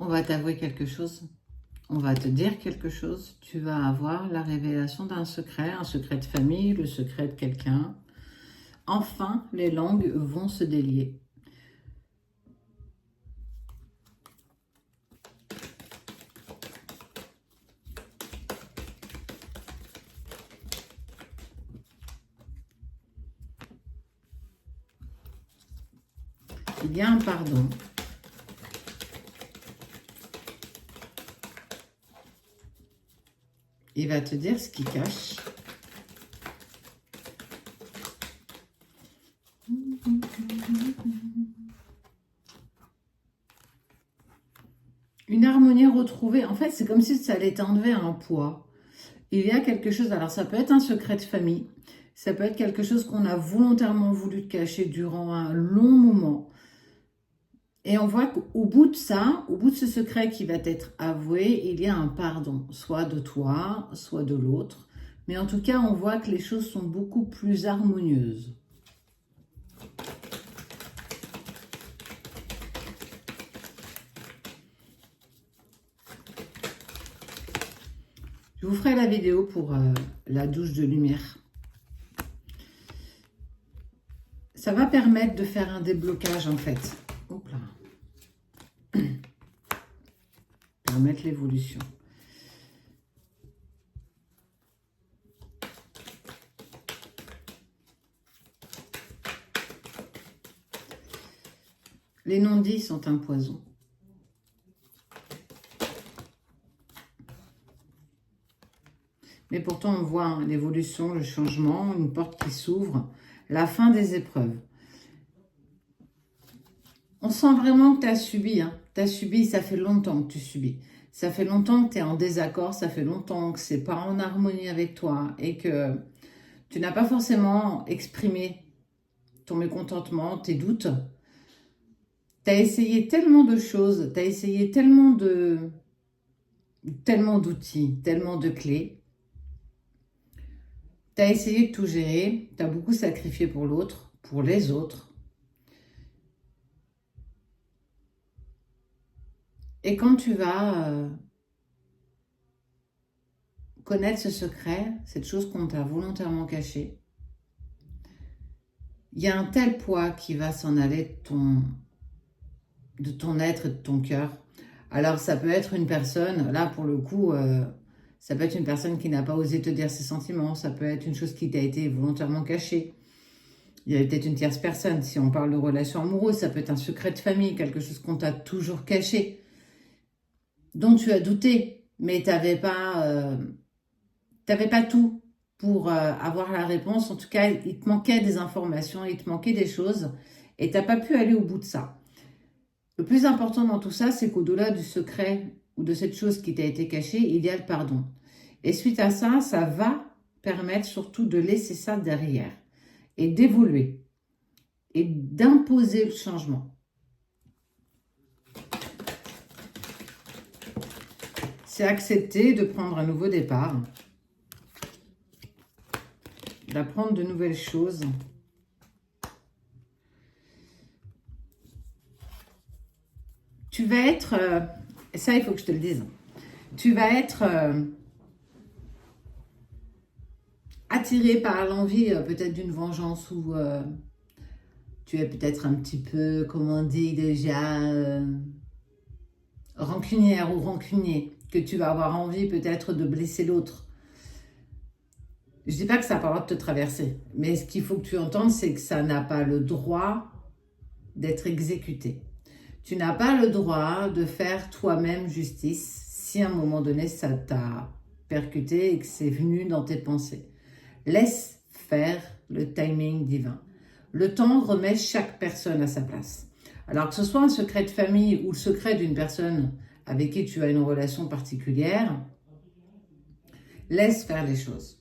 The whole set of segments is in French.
On va t'avouer quelque chose. On va te dire quelque chose. Tu vas avoir la révélation d'un secret, un secret de famille, le secret de quelqu'un. Enfin, les langues vont se délier. Il y a un pardon. Il va te dire ce qu'il cache. Une harmonie retrouvée. En fait, c'est comme si ça allait t'enlever un poids. Il y a quelque chose, alors ça peut être un secret de famille, ça peut être quelque chose qu'on a volontairement voulu te cacher durant un long moment. Et on voit qu'au bout de ça, au bout de ce secret qui va être avoué, il y a un pardon, soit de toi, soit de l'autre. Mais en tout cas, on voit que les choses sont beaucoup plus harmonieuses. Je vous ferai la vidéo pour la douche de lumière. Ça va permettre de faire un déblocage en fait. Hop là. Permettre l'évolution. Les non-dits sont un poison. Mais pourtant, on voit l'évolution, le changement, une porte qui s'ouvre, la fin des épreuves. On sent vraiment que tu as subi. Tu as subi, ça fait longtemps que tu subis. Ça fait longtemps que tu es en désaccord, ça fait longtemps que c'est pas en harmonie avec toi et que tu n'as pas forcément exprimé ton mécontentement, tes doutes. Tu as essayé tellement de choses, tu as essayé tellement d'outils, tellement de clés. Tu as essayé de tout gérer, tu as beaucoup sacrifié pour l'autre, pour les autres. Et quand tu vas connaître ce secret, cette chose qu'on t'a volontairement cachée, il y a un tel poids qui va s'en aller de ton être et de ton cœur. Alors ça peut être une personne, là pour le coup, ça peut être une personne qui n'a pas osé te dire ses sentiments, ça peut être une chose qui t'a été volontairement cachée. Il y a peut-être une tierce personne, si on parle de relation amoureuse, ça peut être un secret de famille, quelque chose qu'on t'a toujours caché, dont tu as douté, mais tu n'avais pas tout pour avoir la réponse. En tout cas, il te manquait des informations, il te manquait des choses, et tu n'as pas pu aller au bout de ça. Le plus important dans tout ça, c'est qu'au-delà du secret ou de cette chose qui t'a été cachée, il y a le pardon. Et suite à ça, ça va permettre surtout de laisser ça derrière et d'évoluer et d'imposer le changement. C'est accepter de prendre un nouveau départ, d'apprendre de nouvelles choses. Tu vas être, ça il faut que je te le dise, tu vas être attiré par l'envie peut-être d'une vengeance ou tu es peut-être un petit peu, comment on dit déjà, rancunière ou rancunier, que tu vas avoir envie peut-être de blesser l'autre. Je ne dis pas que ça n'a pas le droit de te traverser, mais ce qu'il faut que tu entendes, c'est que ça n'a pas le droit d'être exécuté. Tu n'as pas le droit de faire toi-même justice si à un moment donné ça t'a percuté et que c'est venu dans tes pensées. Laisse faire le timing divin. Le temps remet chaque personne à sa place. Alors que ce soit un secret de famille ou le secret d'une personne avec qui tu as une relation particulière, laisse faire les choses.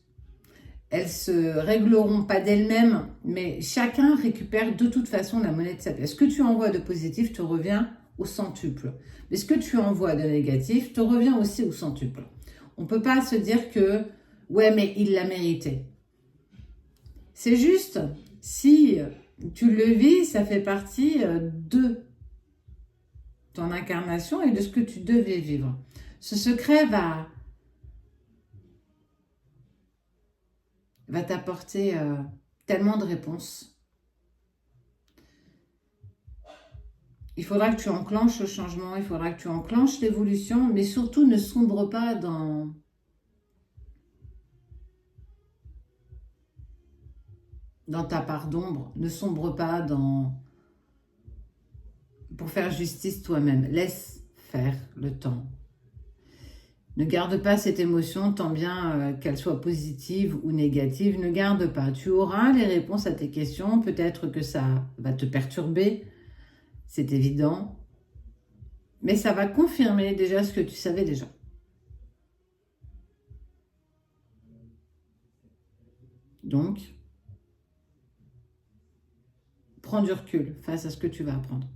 Elles se régleront pas d'elles-mêmes, mais chacun récupère de toute façon la monnaie de sa pièce. Ce que tu envoies de positif te revient au centuple. Mais ce que tu envoies de négatif te revient aussi au centuple. On ne peut pas se dire que, ouais, mais il l'a mérité. C'est juste, si tu le vis, ça fait partie de ton incarnation et de ce que tu devais vivre. Ce secret va t'apporter tellement de réponses. Il faudra que tu enclenches le changement, il faudra que tu enclenches l'évolution, mais surtout ne sombre pas dans ta part d'ombre, ne sombre pas pour faire justice toi-même. Laisse faire le temps. Ne garde pas cette émotion, tant bien qu'elle soit positive ou négative. Ne garde pas. Tu auras les réponses à tes questions. Peut-être que ça va te perturber, c'est évident. Mais ça va confirmer déjà ce que tu savais déjà. Donc, prends du recul face à ce que tu vas apprendre.